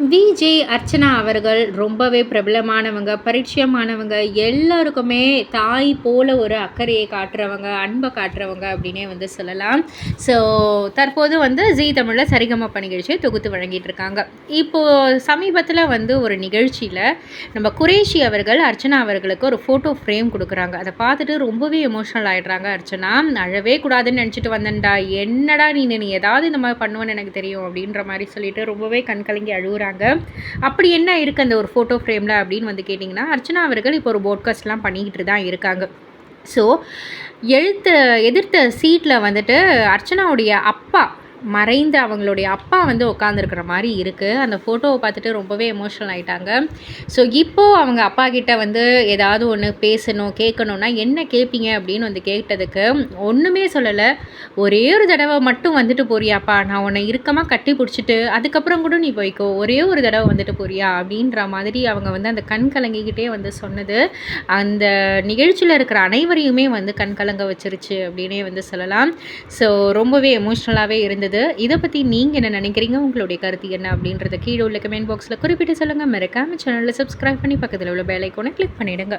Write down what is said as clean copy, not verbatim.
VJ Archana அவர்கள் ரொம்பவே பிரபலமானவங்க, பரிச்சயமானவங்க, எல்லாருக்குமே தாய் போல ஒரு அக்கறையை காட்டுறவங்க, அன்பை காட்டுறவங்க அப்படின்னே வந்து சொல்லலாம். ஸோ தற்போது வந்து ஜீ தமிழில் சரிகமப நிகழ்ச்சியை தொகுத்து வழங்கிட்டு இருக்காங்க. இப்போது சமீபத்தில் வந்து ஒரு நிகழ்ச்சியில் நம்ம குரேஷி அவர்கள் அர்ச்சனா அவர்களுக்கு ஒரு ஃபோட்டோ ஃப்ரேம் கொடுக்குறாங்க. அதை பார்த்துட்டு ரொம்பவே எமோஷ்னல் ஆகிடுறாங்க. அர்ச்சனா, அழவே கூடாதுன்னு நினச்சிட்டு வந்தேன்டா, என்னடா நீ ஏதாவது இந்த மாதிரி பண்ணுவேன்னு எனக்கு தெரியும் அப்படின்ற மாதிரி சொல்லிட்டு ரொம்பவே கண்கலங்கி அழுகுறாங்க. அப்படி என்ன இருக்குது அந்த ஒரு ஃபோட்டோ ஃப்ரேமில் அப்படின்னு வந்து கேட்டிங்கன்னா, அர்ச்சனா அவர்கள் இப்போ ஒரு போட்காஸ்ட்லாம் பண்ணிக்கிட்டு தான் இருக்காங்க. ஸோ எதிர்த்த சீட்டில் வந்துட்டு அர்ச்சனாவுடைய அப்பா, மறைந்த அவங்களுடைய அப்பா வந்து உட்காந்துருக்கிற மாதிரி இருக்குது. அந்த ஃபோட்டோவை பார்த்துட்டு ரொம்பவே எமோஷ்னல் ஆகிட்டாங்க. ஸோ இப்போது அவங்க அப்பா கிட்ட வந்து ஏதாவது ஒன்று பேசணும், கேட்கணுன்னா என்ன கேட்பீங்க அப்படின்னு வந்து கேட்டதுக்கு ஒன்றுமே சொல்லலை. ஒரே ஒரு தடவை மட்டும் வந்துட்டு போறியாப்பா, நான் உன்னை இறுக்கமாக கட்டி பிடிச்சிட்டு அதுக்கப்புறம் கூட நீ போய்க்கோ, ஒரே ஒரு தடவை வந்துட்டு போறியா அப்படின்ற மாதிரி அவங்க வந்து அந்த கண் கலங்கிக்கிட்டே வந்து சொன்னது அந்த நிகழ்ச்சியில் இருக்கிற அனைவரையுமே வந்து கண் கலங்க வச்சிருச்சு அப்படின்னே வந்து சொல்லலாம். ஸோ ரொம்பவே எமோஷ்னலாகவே இருந்தது. இதை பற்றி நீங்கள் என்ன நினைக்கிறீங்க, உங்களுடைய கருத்து என்ன அப்படின்றத கீழே உள்ள கமெண்ட் பாக்ஸில் குறிப்பிட்டு சொல்லுங்கள். மறக்காம சேனலில் சப்ஸ்கிரைப் பண்ணி பக்கத்தில் உள்ள பெல் ஐகானை கிளிக் பண்ணிவிடுங்க.